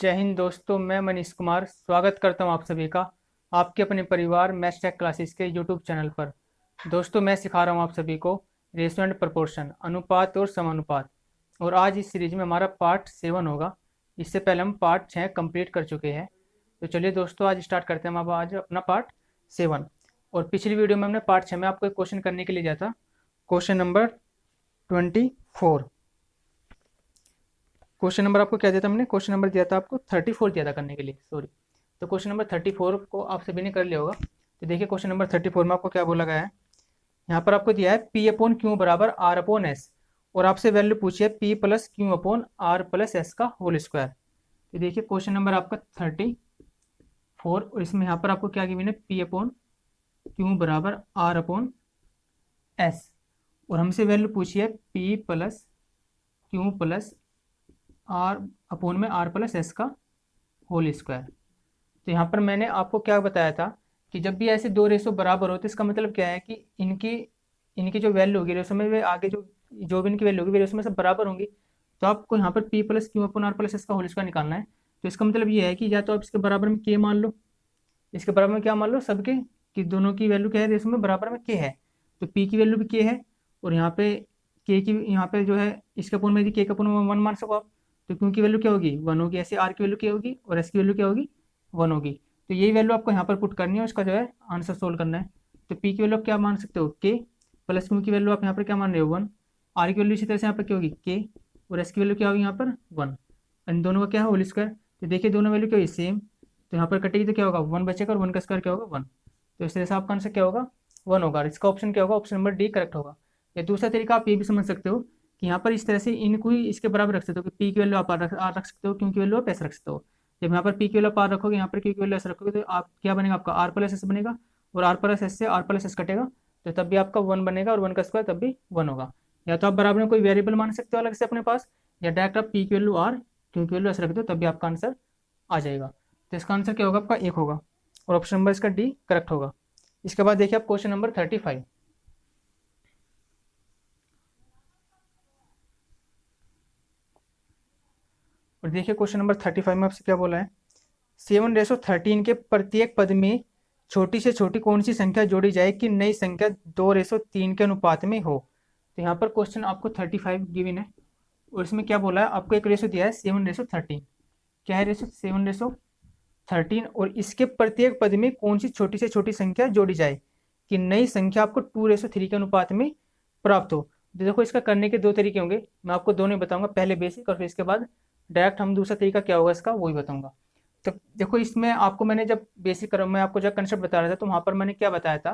जय हिंद दोस्तों। मैं मनीष कुमार स्वागत करता हूं आप सभी का आपके अपने परिवार मैथ्स टेक क्लासेस के यूट्यूब चैनल पर। दोस्तों, मैं सिखा रहा हूं आप सभी को रेशियो एंड प्रोपोर्शन, अनुपात और समानुपात। और आज इस सीरीज में हमारा पार्ट 7 होगा। इससे पहले हम पार्ट 6 कंप्लीट कर चुके हैं। तो चलिए दोस्तों, आज स्टार्ट करते हैं हम अब आज अपना पार्ट 7। और पिछली वीडियो में हमने पार्ट 6 में आपको एक क्वेश्चन करने के लिए दिया था, क्वेश्चन नंबर 24। क्वेश्चन नंबर आपको क्या दिया था हमने? क्वेश्चन नंबर दिया था आपको 34 दिया था करने के लिए, सॉरी। तो क्वेश्चन नंबर 34 को आप सभी ने कर लिया होगा। तो देखिए क्वेश्चन नंबर 34 में आपको क्या बोला गया है। यहाँ पर आपको दिया है पी अपॉन क्यू बराबर आर अपॉन एस, और आपसे वैल्यू पूछी है P plus Q upon R plus S का होल स्क्वायर। तो देखिए क्वेश्चन नंबर आपका 34, और इसमें यहाँ पर आपको क्या गिवन है, पी अपॉन क्यू बराबर आर अपॉन एस, और हमसे वैल्यू पूछी है P plus Q plus R upon में आर प्लस एस का होल स्क्वायर। तो यहाँ पर मैंने आपको क्या बताया था कि जब भी ऐसे दो रेशो बराबर हो तो इसका मतलब क्या है कि इनकी इनकी जो वैल्यू होगी रेशो में, वे आगे जो भी इनकी वैल्यू होगी वे रेशो में सब बराबर होंगी। तो आपको यहाँ पर P plus Q upon R plus S का होल स्क्वायर निकालना है। तो इसका मतलब ये है कि या तो आप इसके बराबर में के मान लो, इसके बराबर में क्या मान लो, सबके, कि दोनों की वैल्यू क्या है रेशो में बराबर में के है। तो पी की वैल्यू भी के है, और यहाँ पे के की, यहाँ पे जो है इसके अपोन में यदि के का अपोन वन मान सको आप, तो क्यू की वैल्यू क्या होगी, वन होगी। ऐसे आर की वैल्यू क्या होगी और एस की वैल्यू क्या होगी, वन होगी। तो यही वैल्यू आपको यहाँ पर पुट करनी है, उसका जो है आंसर सोल्व करना है। तो पी की वैल्यू आप क्या मान सकते हो, के, प्लस क्यू की वैल्यू आप यहाँ पर क्या मान रहे हो, वन। आर की वैल्यू इसी तरह से यहाँ पर क्या होगी, के, और एस की वैल्यू क्या होगी यहाँ पर, वन। इन दोनों का क्या है, होल स्क्वायर। तो देखिए दोनों वैल्यू क्या होगी, सेम। तो यहाँ पर कटेगी तो क्या होगा, वन बचेगा, और वन का स्क्वायर क्या होगा, वन। तो इस तरह से आपका आंसर क्या होगा, वन होगा। और इसका ऑप्शन क्या होगा, ऑप्शन नंबर डी करेक्ट होगा। या दूसरा तरीका आप ये भी समझ सकते हो कि यहाँ पर इस तरह से इनको ही इसके बराबर रख सकते हो कि पी की वैल्यू आप आर रख सकते हो, क्यू की वैल्यू आप एस रख सकते हो। जब यहाँ पर पी की वैल्यू आप आर रखोगे, यहाँ पर क्यू की वैल्यू एस रखोगे, तो आप क्या बनेगा, आपका आर प्लस एस बनेगा, और आर प्लस एस से आर प्लस एस कटेगा, तो तब भी आपका वन बनेगा, और वन का स्क्वायर तब भी वन होगा। या तो आप बराबर में कोई वेरिएबल मान सकते हो अलग से अपने पास, या डायरेक्ट आप पी की वैल्यू आर क्यू की वैल्यू एस रख दो, तब भी आपका आंसर आ जाएगा। तो इसका आंसर क्या होगा, आपका एक होगा, और ऑप्शन नंबर इसका डी करेक्ट होगा। इसके बाद देखिए आप क्वेश्चन नंबर 35। और देखिए क्वेश्चन नंबर 35 में आपसे क्या बोला है, 7:13 के प्रत्येक पद में छोटी से छोटी कौन सी संख्या जोड़ी जाए कि नई संख्या 2:3 के अनुपात में हो। तो यहाँ पर क्वेश्चन आपको 35 गिवन है, और इसमें क्या बोला है, आपको एक रेशो दिया है 7:13। क्या है रेशो, 7:13, और इसके प्रत्येक पद में कौन सी छोटी से छोटी संख्या जोड़ी जाए कि नई संख्या आपको 2:3 के अनुपात में प्राप्त हो। तो देखो इसका करने के दो तरीके होंगे, मैं आपको दोनों बताऊंगा, पहले बेसिक और फिर इसके बाद डायरेक्ट हम दूसरा तरीका क्या होगा इसका वही बताऊंगा। तो देखो इसमें आपको मैंने जब बेसिक कर मैं आपको जब कंसेप्ट बता रहा था, तो वहाँ पर मैंने क्या बताया था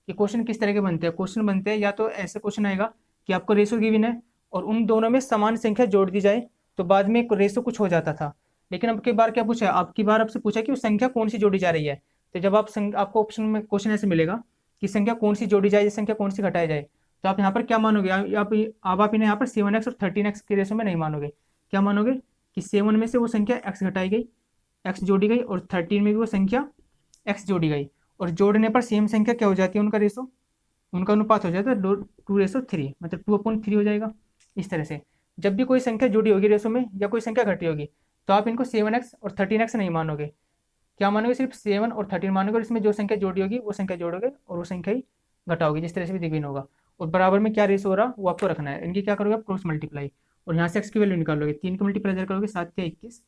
कि क्वेश्चन किस तरह के बनते हैं। क्वेश्चन बनते हैं या तो ऐसे क्वेश्चन आएगा कि आपको रेशो गिवन है और उन दोनों में समान संख्या जोड़ दी जाए, तो बाद में रेशो कुछ हो जाता था। लेकिन अब की बार क्या पूछा है, आपकी बार आपसे पूछा कि वो संख्या कौन सी जोड़ी जा रही है। तो जब आपको ऑप्शन में क्वेश्चन ऐसे मिलेगा कि संख्या कौन सी जोड़ी जाए, संख्या कौन सी घटाई जाए, तो आप यहाँ पर क्या मानोगे, आप इन्हें यहाँ पर 7x और 13x के रेशो में नहीं मानोगे। क्या मानोगे कि 7 में से वो संख्या x घटाई गई, x जोड़ी गई, और 13 में भी वो संख्या x जोड़ी गई, और जोड़ने पर सेम संख्या क्या हो जाती है, उनका रेशो, उनका अनुपात हो जाता है 2:3, मतलब 2/3 हो जाएगा। इस तरह से जब भी कोई संख्या जुड़ी होगी रेशो में या कोई संख्या घटी होगी, तो आप इनको 7x और 13x नहीं मानोगे। क्या मानोगे, सिर्फ 7 और 13 मानोगे, और इसमें जो संख्या जोड़ी होगी वो संख्या जोड़ोगे, और वो संख्या ही घटाओगे, जिस तरह से भी दिग्विन होगा। और बराबर में क्या रेशो हो रहा वो आपको रखना है। इनकी क्या करोगे आप, क्रॉस मल्टीप्लाई, और यहाँ से x की वैल्यू निकालोगे, 3 की मल्टीप्लाई इधर करोगे 7 के 21,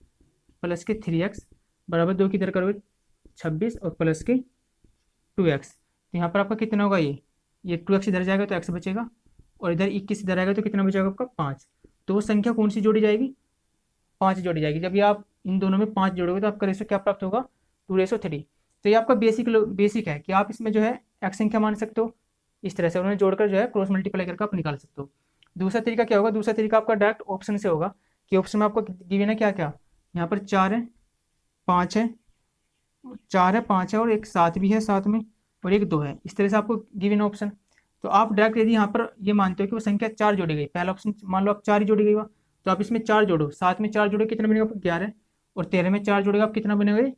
प्लस के 3x बराबर 2 की इधर करोगे 26, और प्लस के 2x। तो यहाँ पर आपका कितना होगा, ये 2x इधर जाएगा तो x बचेगा, और इधर 21 इधर आएगा तो कितना बचेगा आपका 5। तो वो संख्या कौन सी जोड़ी जाएगी, 5 जोड़ी जाएगी। जब ये आप इन दोनों में 5 जोड़ोगे तो आपका रेशो क्या प्राप्त होगा, 2:3। तो ये आपका बेसिक है कि आप इसमें जो है x संख्या मान सकते हो, इस तरह से उन्हें जोड़कर जो है क्रॉस मल्टीप्लाई करके आप निकाल सकते हो। दूसरा तरीका क्या होगा, दूसरा तरीका आपका डायरेक्ट ऑप्शन से होगा कि ऑप्शन में आपको गिवन है क्या क्या, यहाँ पर 4 है, 5 है, 4 है, 5 है, और एक 7 भी है साथ में, और एक 2 है। इस तरह से आपको गिवन ऑप्शन। तो आप डायरेक्ट यदि यहाँ पर ये मानते हो कि वो संख्या 4 जोड़ी गई, पहला ऑप्शन मान लो आप 4 ही जोड़ी गई हुआ, तो आप इसमें 4 जोड़ो, 7 में 4 जोड़ो, कितना बनेगा आपका 11, और 13 में 4 जोड़ेगा आप कितना बनेगा,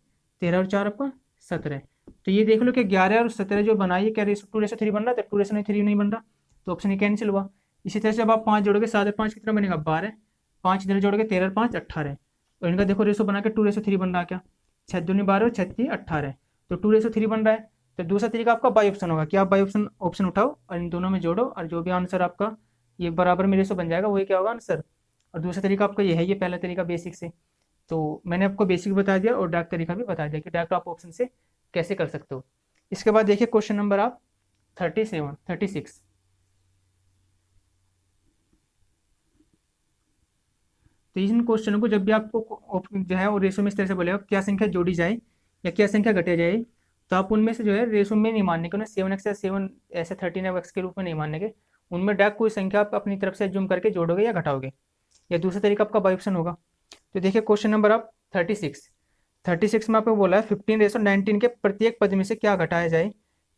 13 और 4 आपका 17। तो ये देख लो कि 11 और 17 जो बनाइए क्या रेशो 2:3 बन रहा था, 2:3 नहीं बन रहा, तो ऑप्शन ये कैंसिल हुआ। इसी तरह से जब आप 5 जोड़ोगे, 7 और 5 कितना बनेगा 12, 5 इधर जोड़ोगे 13 और 5 18, और इनका देखो रेशो बना के 2:3 बन रहा है क्या, 6 दूनी 12 और 6 3 18, तो 2:3 बन रहा है। तो दूसरा तरीका आपका बाई ऑप्शन होगा कि आप बाई ऑप्शन ऑप्शन उठाओ और इन दोनों में जोड़ो और जो भी आंसर आपका ये बराबर में रेशो बन जाएगा वही क्या होगा आंसर। और दूसरा तरीका आपका ये है, ये पहला तरीका बेसिक से। तो मैंने आपको बेसिक बता दिया और डायरेक्ट तरीका भी बता दिया कि डायरेक्ट आप ऑप्शन से कैसे कर सकते हो। इसके बाद देखिए क्वेश्चन नंबर आप 36। तो इन क्वेश्चनों को जब भी आपको जो है वो रेशो में इस तरह से बोलेगा क्या संख्या जोड़ी जाए या क्या संख्या घटाई जाए, तो आप उनमें से जो है रेशो में नहीं मानने के, उन्हें 7x या 7 ऐसे 13x के रूप में नहीं मानने के, उनमें डायरेक्ट कोई संख्या आप अपनी तरफ से जूम करके जोड़ोगे या घटाओगे, या दूसरा तरीका आपका बाई ऑप्शन होगा। तो देखिए क्वेश्चन नंबर आप 36 में आपको बोला है 15:19 के प्रत्येक पद में से क्या घटाया जाए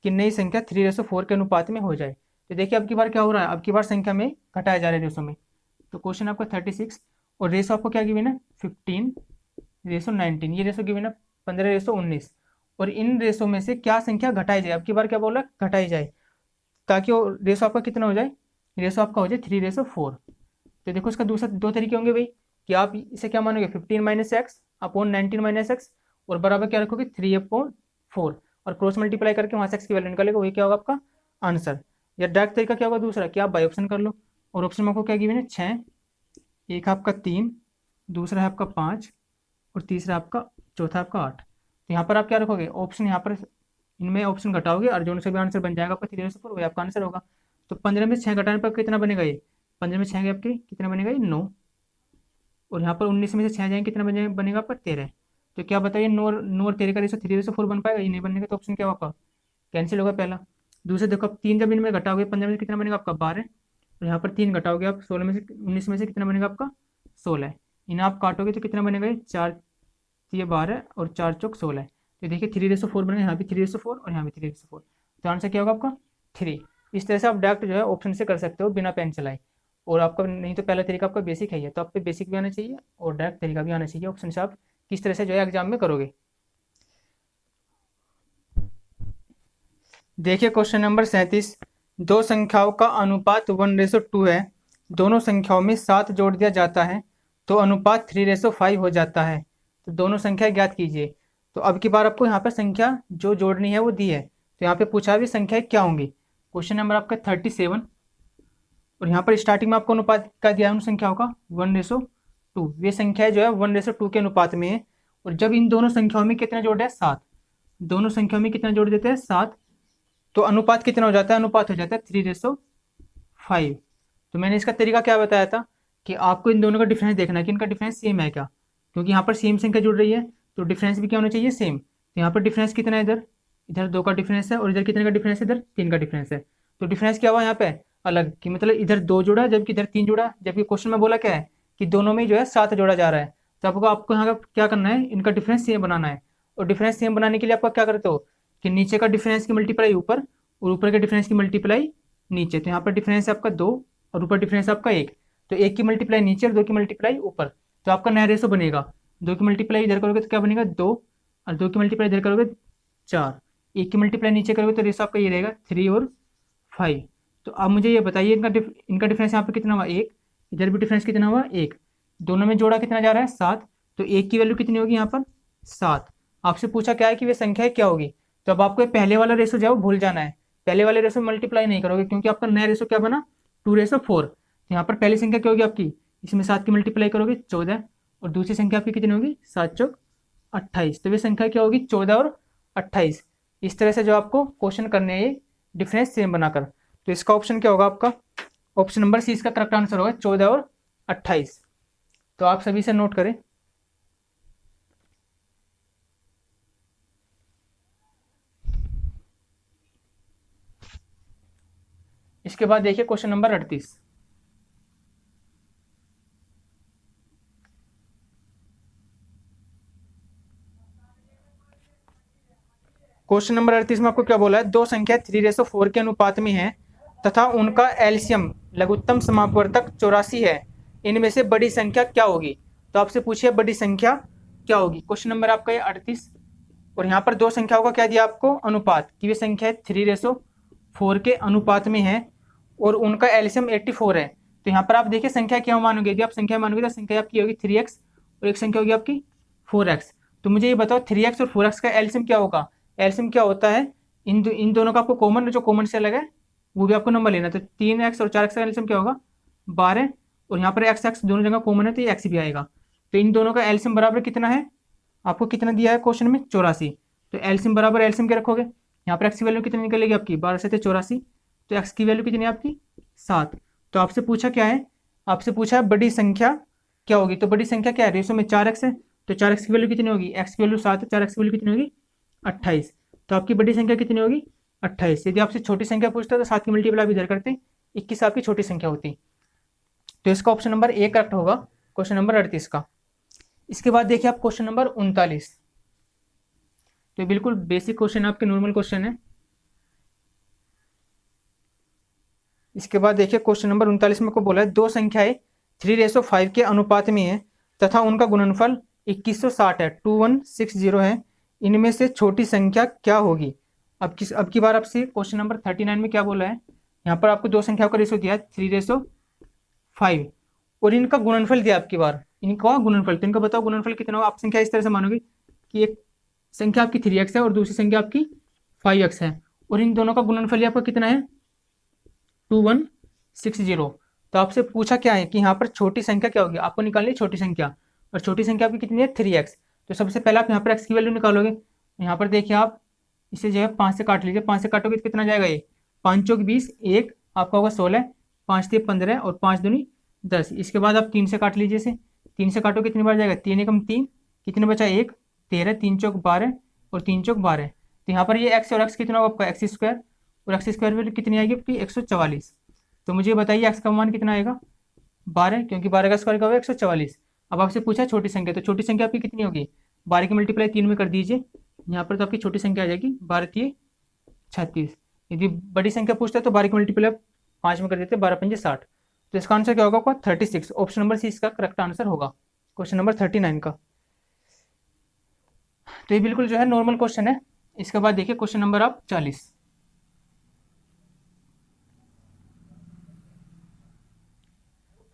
कि नई संख्या 3:4 के अनुपात में हो जाए। तो देखिए अब की बार क्या हो रहा है, अब की बार संख्या में घटाया जा रहा है रेशो में। तो क्वेश्चन आपका 36 और रेशो आपको क्या गिवन है 15:19, ये रेशो गिवन है 15:19, और इन रेशो में से क्या संख्या घटाई जाए, अब की बार क्या बोला घटाई जाए, ताकि वो रेशो आपका कितना हो जाए, रेशो आपका हो जाए 3:4। तो देखो इसका दूसरा दो तरीके होंगे भाई कि आप इसे क्या मानोगे 15-x/19 और बराबर क्या रखोगे 3/4 और क्रॉस मल्टीप्लाई करके वहां से x की वैल्यू निकालेगा, वही क्या होगा आपका आंसर। या डायरेक्ट तरीका क्या होगा दूसरा कि आप बाई ऑप्शन कर लो, और ऑप्शन में आपको क्या गिवन है 6, एक आपका 3, दूसरा है आपका 5 और तीसरा आपका चौथा आपका 8। तो यहाँ पर आप क्या रखोगे ऑप्शन, यहाँ पर इनमें ऑप्शन घटाओगे और जो से भी आंसर बन जाएगा आपका 3/4 वही आपका आंसर होगा। तो 15 में 6 घटाने पर कितना बनेगा, ये 15 में 6 आपके कितना बनेगा ये 9, और यहाँ पर 19 में से 6 जाएंगे कितना बनेगा आपका 13। तो क्या बताइए 9 9 और 13 का रेशो 3/4 बन पाएगा, ये नहीं बनेगा, तो ऑप्शन क्या होगा कैंसिल होगा पहला। दूसरे देखो आप 3 जब इनमें घटाओगे 15 में से कितना बनेगा आपका 12, और यहाँ पर 3 घटाओगे आप 16 में से 19 में से कितना बनेगा आपका 16, इन्हें आप काटोगे तो कितना बनेगा ये 4 ये 12 और 4 चौक 16। तो देखिए 3/4 बनेगा, यहाँ भी 3/4 और यहाँ भी 3/4, तो आंसर क्या होगा आपका 3। इस तरह से आप डायरेक्ट जो है ऑप्शन से कर सकते हो बिना पेन चलाए, और आपका नहीं तो पहला तरीका आपका बेसिक है, तो आप पे बेसिक भी आना चाहिए और डायरेक्ट तरीका भी आना चाहिए, ऑप्शन से आप किस तरह से जो है एग्जाम में करोगे। देखिए क्वेश्चन नंबर 37, दो संख्याओं का अनुपात 1:2 है, दोनों संख्याओं में 7 जोड़ दिया जाता है तो अनुपात 3:5 हो जाता है, तो दोनों संख्या ज्ञात कीजिए। तो अब की बार आपको यहाँ पर संख्या जो जोड़नी है वो दी है, तो यहाँ पे पूछा भी संख्या क्या होंगी। क्वेश्चन नंबर आपका 37 और यहाँ पर स्टार्टिंग में आपको अनुपात का दिया है उन संख्याओं का 1:2, ये संख्या जो है 1:2 के अनुपात में है, और जब इन दोनों संख्याओं में कितना जोड़ है 7, दोनों संख्याओं में कितना जोड़ देते हैं 7, तो अनुपात कितना हो जाता है, अनुपात हो जाता है 3:5। तो मैंने इसका तरीका क्या बताया था कि आपको इन दोनों का डिफरेंस देखना है कि इनका डिफरेंस सेम है क्या, क्योंकि यहाँ पर सेम संख्या जुड़ रही है तो डिफरेंस भी क्या होना चाहिए सेम। तो यहाँ पर डिफरेंस कितना है, इधर इधर 2 का डिफरेंस है और इधर कितने का डिफरेंस है, इधर 3 का डिफरेंस है। तो डिफरेंस क्या हुआ यहाँ पे अलग, कि मतलब इधर 2 जुड़ा जबकि इधर 3 जुड़ा, जबकि क्वेश्चन में बोला क्या है कि दोनों में जो है 7 जोड़ा जा रहा है। तो आपको यहाँ का क्या करना है, इनका डिफरेंस सेम बनाना है, और डिफरेंस सेम बनाने के लिए आपका क्या करते हो कि नीचे का डिफरेंस की मल्टीप्लाई ऊपर और ऊपर के डिफरेंस की मल्टीप्लाई नीचे। तो यहाँ पर डिफरेंस है आपका 2 और ऊपर डिफरेंस आपका 1, तो 1 की मल्टीप्लाई नीचे और 2 की मल्टीप्लाई ऊपर, तो आपका नया रेशो बनेगा 2 की मल्टीप्लाई इधर करोगे तो क्या बनेगा 2, और 2 की मल्टीप्लाई इधर करोगे 4, 1 की मल्टीप्लाई नीचे करोगे तो रेशो आपका ये रहेगा 3 और 5। तो अब मुझे ये बताइए इनका डिफरेंस यहाँ पर कितना हुआ 1, इधर भी डिफरेंस कितना हुआ 1, दोनों में जोड़ा कितना जा रहा है 7, तो 1 की वैल्यू कितनी होगी यहाँ पर 7। आपसे पूछा क्या है कि वे संख्या क्या होगी, तो अब आपको पहले वाला रेशो जो है भूल जाना है, पहले वाले रेशो मल्टीप्लाई नहीं करोगे क्योंकि आपका नया रेशो क्या बना 2:4। तो यहाँ पर पहली संख्या क्या होगी आपकी, इसमें 7 की मल्टीप्लाई करोगे 14, और दूसरी संख्या आपकी कितनी होगी 7 चौक 28, तो वे संख्या क्या होगी 14 और 28। इस तरह से जो आपको क्वेश्चन करने हैं ये डिफरेंस सेम बनाकर, तो इसका ऑप्शन क्या होगा आपका ऑप्शन नंबर सी इसका करेक्ट आंसर होगा 14 और 28। तो आप सभी से नोट करें। इसके बाद देखिए क्वेश्चन नंबर 38, क्वेश्चन नंबर 38 में आपको क्या बोला है, दो संख्या 3:4 के अनुपात में है तथा उनका एलसीएम लघुत्तम समापवर्तक 84 है, इनमें से बड़ी संख्या क्या होगी। तो आपसे पूछिए बड़ी संख्या क्या होगी। क्वेश्चन नंबर आपका ये 38, और यहाँ पर दो संख्याओं का क्या दिया आपको अनुपात, कि वे संख्या 3:4 के अनुपात में है और उनका एलसीएम 84 है। तो यहाँ पर आप देखिए संख्या क्या मानोगे, यदि आप संख्या मानोगे तो संख्या आपकी होगी 3x और एक संख्या होगी आपकी 4x। तो मुझे ये बताओ 3x और 4x का एलसीएम क्या होगा। एलसीएम क्या होता है, इन दोनों का आपको कॉमन, जो कॉमन से अलग है वो भी आपको नंबर लेना। तो 3x और 4x का एलसीएम क्या होगा 12, और यहाँ पर एक्स एक्स दोनों जगह कॉमन है तो ये एक्स भी आएगा। तो इन दोनों का एलसीएम बराबर कितना है, आपको कितना दिया है क्वेश्चन में 84। तो एलसीएम बराबर एलसीएम क्या रखोगे, यहाँ पर एक्स की वैल्यू कितनी निकलेगी आपकी 12 से 84, तो एक्स की वैल्यू कितनी है आपकी 7। तो आपसे पूछा क्या है, आपसे पूछा है बड़ी संख्या क्या होगी। तो बड़ी संख्या क्या है, रेशो में 4x है, तो 4x की वैल्यू कितनी होगी, एक्स की वैल्यू 7 है, 4x की वैल्यू कितनी होगी 28। तो आपकी बड़ी संख्या कितनी होगी 28। यदि आपसे छोटी संख्या पूछता है तो 7 की मल्टीप्लाई आप इधर करते, 21 आपकी छोटी संख्या होती। तो इसका ऑप्शन नंबर ए करेक्ट होगा, क्वेश्चन नंबर 38 का। इसके बाद देखिए आप क्वेश्चन नंबर 39। तो बिल्कुल बेसिक क्वेश्चन आपके, नॉर्मल क्वेश्चन है। इसके बाद देखिए क्वेश्चन नंबर 39 में को बोला है दो संख्याएं 3:5 के अनुपात में है तथा उनका गुणनफल 2160 है, 2160 है, इनमें से छोटी संख्या क्या होगी। अब की बार आपसे क्वेश्चन नंबर 39 में क्या बोला है, यहाँ पर आपको दो संख्याओं का रेशो दिया है 3:5 और इनका गुणनफल दिया आपकी बार, इनका गुणनफल। तो इनका बताओ गुणनफल कितना होगा। आप संख्या इस तरह से मानोगे कि एक संख्या आपकी 3x है और दूसरी संख्या आपकी 5x है, और इन दोनों का गुणनफल आपका कितना है 2160। तो आपसे पूछा क्या है कि यहाँ पर छोटी संख्या क्या होगी, आपको निकालनी है छोटी संख्या, और छोटी संख्या आपकी कितनी है 3x। तो सबसे पहले आप यहाँ पर x की वैल्यू निकालोगे। यहाँ पर देखिए आप इसे जो है 5 से काट लीजिए, 5 से काटोगे तो कितना जाएगा, ये 5 चौक 20, एक आपका होगा 16, 5 3 15 और 5 दूनी 10। इसके बाद आप 3 से काट लीजिए इसे, 3 से काटो कितनी बार जाएगा, 3 एकम 3, कितने बचा 1, 13, 3 चौक 12 और 3 चौक 12। तो यहाँ पर ये x और x कितना होगा आपका एक्स स्क्वायर, और एक्स स्क्वायर वैल्यू कितनी आएगी आपकी 144। तो मुझे बताइए एक्स का मान कितना आएगा 12, क्योंकि 12 का स्क्वायर का होगा 144। अब आपसे पूछा छोटी संख्या, तो छोटी संख्या आपकी कितनी होगी, 12 की मल्टीप्लाई 3 में कर दीजिए, यहाँ पर तो आपकी छोटी संख्या आ जाएगी 12 3 36। यदि बड़ी संख्या पूछता है तो 12 की मल्टीप्लाई 5 में कर देते, 12 5 60। तो इसका आंसर क्या होगा आपका 36। ऑप्शन नंबर सी इसका करेक्ट आंसर होगा, क्वेश्चन नंबर 39 का। तो ये बिल्कुल जो है नॉर्मल क्वेश्चन है। इसके बाद देखिए क्वेश्चन नंबर आप 40।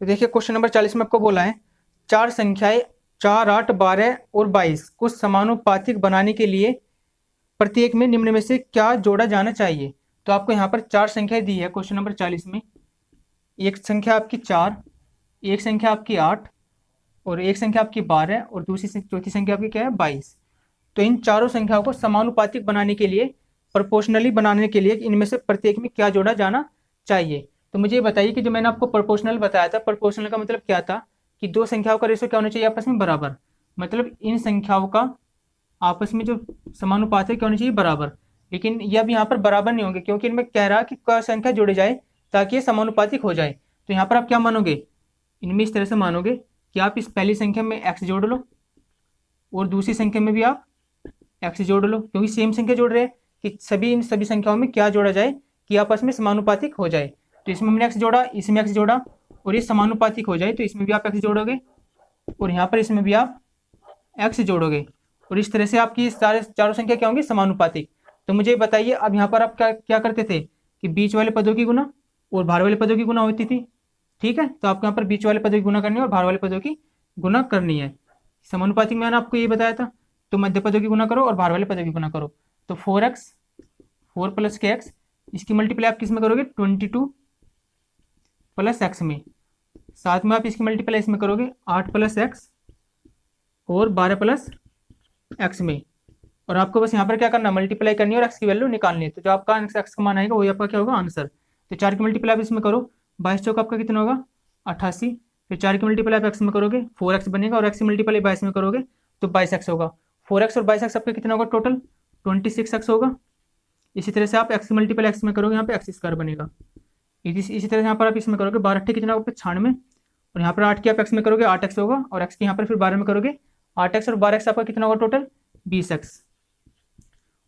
तो देखिए क्वेश्चन नंबर 40 में आपको बोला है चार संख्याएं 4 8 12 और 22 को समानुपातिक बनाने के लिए प्रत्येक में निम्न में से क्या जोड़ा जाना चाहिए। तो आपको यहाँ पर चार संख्याएं दी है क्वेश्चन नंबर 40 में, एक संख्या आपकी 4, एक संख्या आपकी 8 और एक संख्या आपकी 12 और दूसरी चौथी संख्या आपकी क्या है 22। तो इन चारों संख्याओं को समानुपातिक बनाने के लिए, प्रोपोर्शनली बनाने के लिए इनमें से प्रत्येक में क्या जोड़ा जाना चाहिए। तो मुझे बताइए कि जो मैंने आपको प्रोपोर्शनल बताया था, प्रोपोर्शनल का मतलब क्या था कि दो संख्याओं का रेशो क्या होना चाहिए आपस में बराबर, मतलब इन संख्याओं का आपस में जो समानुपात है क्या होना चाहिए बराबर। लेकिन ये अब यहाँ पर बराबर नहीं होंगे, क्योंकि इनमें कह रहा कि क्या संख्या जोड़ी जाए ताकि ये समानुपातिक हो जाए। तो यहाँ पर आप क्या मानोगे, इनमें इस तरह से मानोगे कि आप इस पहली संख्या में x जोड़ लो और दूसरी संख्या में भी आप x जोड़ लो, क्योंकि सेम संख्या जोड़ रहे हैं कि इन सभी संख्याओं में क्या जोड़ा जाए कि आपस में समानुपातिक हो जाए। तो इसमें हमने x जोड़ा, इसमें x जोड़ा और ये समानुपातिक हो जाए, तो इसमें भी आप x जोड़ोगे और यहाँ पर इसमें भी आप x जोड़ोगे, और इस तरह से आपकी सारे चारों संख्या क्या होंगी समानुपातिक। तो मुझे बताइए अब यहाँ पर आप क्या क्या करते थे कि बीच वाले पदों की गुना और बाहर वाले पदों की गुना होती थी, ठीक है। तो आपको यहाँ पर बीच वाले पदों की गुना करनी है और बाहर वाले पदों की गुना करनी है। समानुपातिक में मैंने आपको ये बताया था, तो मध्य पदों की गुना करो और बाहर वाले पदों की गुना करो। तो 4x 4 + kx, इसकी मल्टीप्लाई आप किस में करोगे 22 + x में, साथ में आप इसकी मल्टीप्लाई इसमें करोगे 8 + x और 12 + x में, और आपको बस यहाँ पर क्या करना है मल्टीप्लाई करनी है और x की वैल्यू निकालनी है। तो जो आपका x का मान आएगा वही आपका क्या होगा आंसर। तो 4 की मल्टीप्लाई आप इसमें करो, 22 चौक आपका कितना होगा 88, फिर 4 की मल्टीप्लाई आप x में करोगे 4x बनेगा, और x की मल्टीप्लाई 22 में करोगे तो 22x होगा। 4x और 22x आपका कितना होगा टोटल 26x होगा। इसी तरह से आप x की मल्टीप्लाई x में करोगे, यहाँ पे x² बनेगा। इसी तरह से यहाँ पर आप इसमें करोगे 12 कितना होगा 96, और यहाँ पर 8 की आप x में करोगे 8x होगा, और x की यहाँ पर फिर 12 में करोगे 8x और 12x आपका कितना होगा टोटल 20x,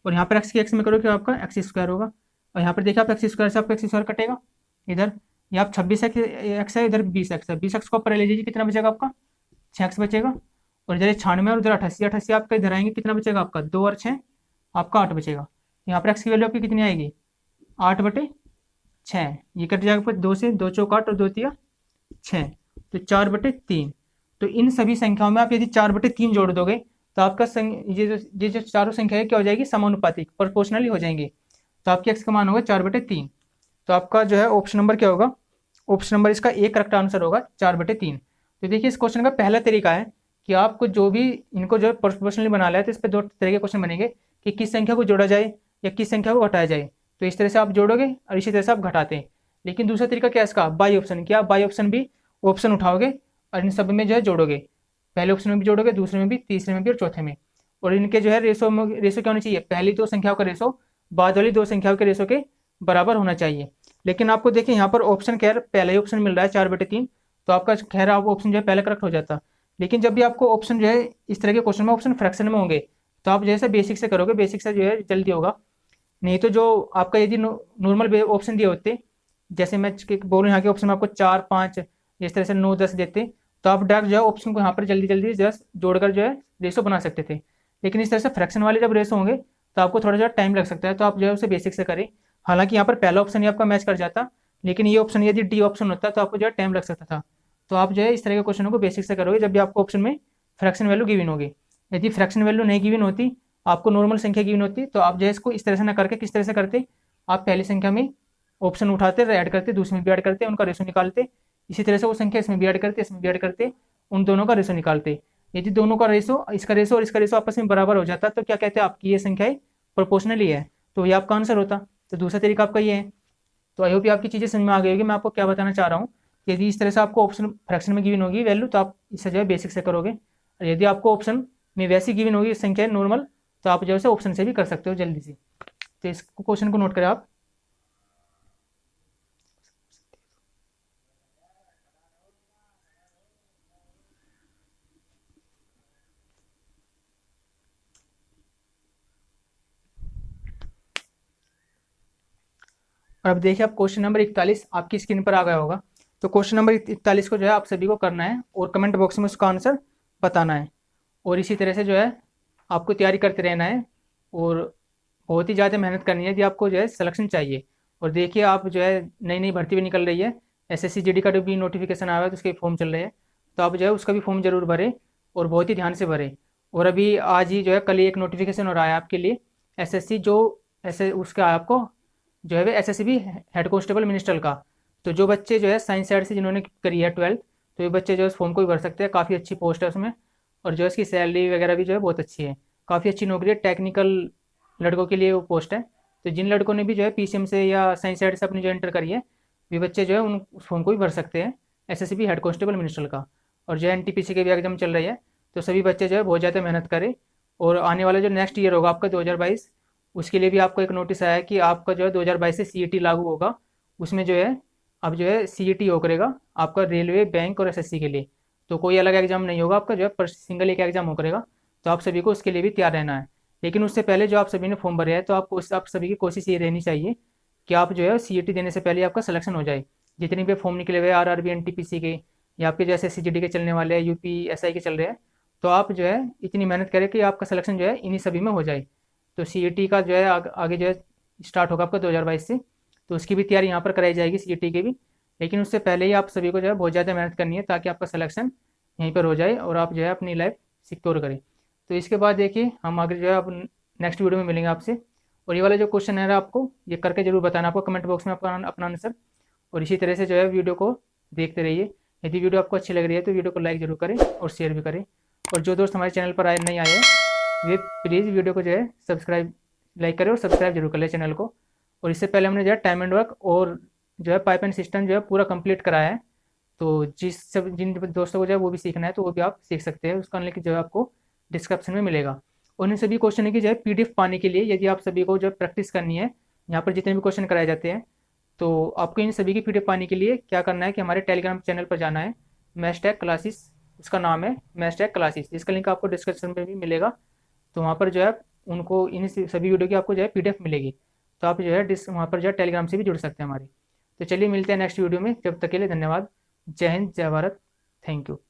और यहाँ पर x की x में करोगे आपका x² होगा, और यहाँ पर देखिए आप x² से आपका x² कटेगा इधर, ये आप 26x है, इधर 20x है, 20x को ऊपर ले लीजिए कितना बचेगा आपका 6x बचेगा, और इधर 96 और इधर 88 आपका इधर आएंगे कितना बचेगा आपका 2 और 6 आपका 8 बचेगा। यहाँ पर x की वैल्यू आपकी कितनी आएगी 8/6, ये कट जाएगा 2 से 2 चौक 8 और 2 तिया 6, तो 4/3। तो इन सभी संख्याओं में आप यदि 4/3 जोड़ दोगे तो आपका ये जो चारों संख्या है क्या हो जाएगी, समानुपातिक, प्रोपोर्शनली हो जाएंगे। तो आपके x का मान होगा 4/3। तो आपका जो है ऑप्शन नंबर क्या होगा, ऑप्शन नंबर इसका एक करेक्ट आंसर होगा 4/3। तो देखिए इस क्वेश्चन का पहला तरीका है कि आपको जो भी इनको जो प्रोपोर्शनली बना लिया है तो इस पर दो तरह के क्वेश्चन बनेंगे कि किस संख्या को जोड़ा जाए या किस संख्या को घटाया जाए। तो इस तरह से आप जोड़ोगे और इसी तरह से आप घटाते हैं। लेकिन दूसरा तरीका क्या है इसका, बाई ऑप्शन, क्या बाई ऑप्शन भी ऑप्शन उठाओगे और इन सब में जो है जोड़ोगे, पहले ऑप्शन में भी जोड़ोगे, दूसरे में भी, तीसरे में भी और चौथे में। और इनके जो है रेशो क्या होनी चाहिए, पहली दो संख्याओं का रेशो बाद वाली दो संख्याओं के रेशो के बराबर होना चाहिए। लेकिन आपको देखिए यहाँ पर ऑप्शन खैर पहला ही ऑप्शन मिल रहा है 4/3, तो आपका खैर आप ऑप्शन जो है पहले करेक्ट हो जाता। लेकिन जब भी आपको ऑप्शन जो है इस तरह के क्वेश्चन में ऑप्शन फ्रैक्शन में होंगे तो आप जैसे बेसिक से करोगे, बेसिक से जो है जल्दी होगा। नहीं तो जो आपका यदि नॉर्मल ऑप्शन दिए होते, जैसे मैं बोलूँ यहाँ के ऑप्शन में आपको 4, 5 इस तरह से 9, 10 देते, तो आप डायरेक्ट जो है ऑप्शन को यहाँ पर जल्दी जल्दी जस्ट जोड़कर जो है रेशो बना सकते थे। लेकिन इस तरह से फ्रैक्शन वाले जब रेशो होंगे तो आपको थोड़ा सा टाइम लग सकता है, तो आप जो है उसे बेसिक से करें। हालांकि यहाँ पर पहला ऑप्शन ही आपका मैच कर जाता, लेकिन ये ऑप्शन यदि डी ऑप्शन होता तो आपको जो है टाइम लग सकता था। तो आप जो है इस तरह के क्वेश्चनों को बेसिक से करोगे जब भी आपको ऑप्शन में फ्रैक्शन वैल्यू गिवन होगी। यदि फ्रैक्शन वैल्यू नहीं गिवन होती, आपको नॉर्मल संख्या गिवन होती, तो आप जो है इसको इस तरह से ना करके किस तरह से करते, आप पहली संख्या में ऑप्शन उठाते, ऐड करते, दूसरे में भी ऐड करते, उनका रेशो निकालते, इसी तरह से वो संख्या इसमें भी ऐड करते, इसमें भी ऐड करते, उन दोनों का रेशो निकालते। यदि दोनों का रेशो, इसका रेशो और इसका रेशो आपस में बराबर हो जाता तो क्या कहते हैं, आपकी ये संख्या प्रोपोर्शनली है, तो ये आपका आंसर होता। तो दूसरा तरीका आपका ये है। तो आई होप आपकी चीज़ें समझ में आ गई होगी। मैं आपको क्या बताना चाह रहा हूँ, यदि इस तरह से आपको ऑप्शन फ्रैक्शन में गिवन होगी वैल्यू तो आप इससे जो है बेसिक से करोगे, और यदि आपको ऑप्शन में वैसी गिवन होगी संख्या नॉर्मल तो आप जो है ऑप्शन से भी कर सकते हो जल्दी से। तो इस क्वेश्चन को नोट करें आप। और अब देखिए आप क्वेश्चन नंबर 41 आपकी स्क्रीन पर आ गया होगा। तो क्वेश्चन नंबर 41 को जो है आप सभी को करना है और कमेंट बॉक्स में उसका आंसर बताना है। और इसी तरह से जो है आपको तैयारी करते रहना है और बहुत ही ज़्यादा मेहनत करनी है यदि आपको जो है सिलेक्शन चाहिए। और देखिए आप जो है नई नई भर्ती भी निकल रही है, एसएससी जीडी का भी नोटिफिकेशन आया है तो उसके फॉर्म चल रहे हैं, तो आप जो है उसका भी फॉर्म जरूर भरें और बहुत ही ध्यान से भरें। और अभी आज ही जो है कल ही एक नोटिफिकेशन हो रहा है आपके लिए एसएससी जो ऐसे उसका आपको जो है वे एसएससी भी हेड कांस्टेबल मिनिस्ट्रल का। तो जो बच्चे जो है साइंस साइड से जिन्होंने करी है 12th, तो ये बच्चे जो है उस फॉर्म को भी भर सकते हैं, काफ़ी अच्छी पोस्ट है उसमें। और जो है इसकी सैलरी वगैरह भी जो है बहुत अच्छी है, काफ़ी अच्छी नौकरी है, टेक्निकल लड़कों के लिए वो पोस्ट है। तो जिन लड़कों ने भी जो है पीसीएम से या साइंस साइड से अपनी जो एंटर करी है वे बच्चे जो है उन उस फॉर्म को भी भर सकते हैं, एसएससी हेड कांस्टेबल मिनिस्ट्रल का। और जो है एनटीपीसी के भी एग्जाम चल रही है, तो सभी बच्चे जो है बहुत ज़्यादा मेहनत करें। और आने वाला जो नेक्स्ट ईयर होगा आपका 2022, उसके लिए भी आपको एक नोटिस आया है कि आपका जो है 2022 से सीईटी लागू होगा। उसमें जो है अब जो है सीईटी हो करेगा आपका रेलवे, बैंक और एसएससी के लिए। तो कोई अलग एग्जाम नहीं होगा आपका, जो है पर सिंगल एक एग्जाम हो करेगा। तो आप सभी को उसके लिए भी तैयार रहना है। लेकिन उससे पहले जो आप सभी ने फॉर्म भरे हैं तो आप सभी की कोशिश ये रहनी चाहिए कि आप जो है सीईटी देने से पहले आपका सिलेक्शन हो जाए। जितने भी फॉर्म निकले हुए आरआरबी, एनटीपीसी के या आपके जैसे एसएससी के चलने वाले हैं, यूपीएसआई के चल रहे हैं, तो आप जो है इतनी मेहनत करें कि आपका सिलेक्शन जो है इन्हीं सभी में हो जाए। तो सीईटी का जो है आगे जो है स्टार्ट होगा आपका 2022 से, तो उसकी भी तैयारी यहाँ पर कराई जाएगी सीईटी की भी। लेकिन उससे पहले ही आप सभी को जो है बहुत ज़्यादा मेहनत करनी है ताकि आपका सिलेक्शन यहीं पर हो जाए और आप जो है अपनी लाइफ सिक्योर करें। तो इसके बाद देखिए हम आगे जो है अब नेक्स्ट वीडियो में मिलेंगे आपसे। और ये वाला जो क्वेश्चन है आपको ये करके जरूर बताना, आपको कमेंट बॉक्स में अपना आंसर। और इसी तरह से जो है वीडियो को देखते रहिए। यदि वीडियो आपको अच्छी लग रही है तो वीडियो को लाइक जरूर करें और शेयर भी करें। और जो दोस्त हमारे चैनल पर नहीं आए हैं वे प्लीज़ वीडियो को जो है सब्सक्राइब लाइक करें और सब्सक्राइब जरूर कर लें चैनल को। और इससे पहले हमने जो है टाइम एंड वर्क और जो है पाइप एंड सिस्टम जो है पूरा कंप्लीट कराया है। तो जिन दोस्तों को जो है वो भी सीखना है तो वो भी आप सीख सकते हैं, उसका लिंक जो है आपको डिस्क्रिप्शन में मिलेगा। और इन सभी क्वेश्चन की जो है पीडीएफ पाने के लिए यदि आप सभी को जो है प्रैक्टिस करनी है, यहाँ पर जितने भी क्वेश्चन कराए जाते हैं, तो आपको इन सभी की पीडीएफ पाने के लिए क्या करना है कि हमारे टेलीग्राम चैनल पर जाना है, मैथ्स क्लासेस उसका नाम है, मैथ्स क्लासेस, जिसका लिंक आपको डिस्क्रिप्शन में भी मिलेगा। तो वहाँ पर जो है उनको इन सभी वीडियो की आपको जो है पीडीएफ मिलेगी। तो आप जो है वहाँ पर जो है टेलीग्राम से भी जुड़ सकते हैं हमारे। तो चलिए मिलते हैं नेक्स्ट वीडियो में, जब तक के लिए धन्यवाद। जय हिंद, जय भारत, थैंक यू।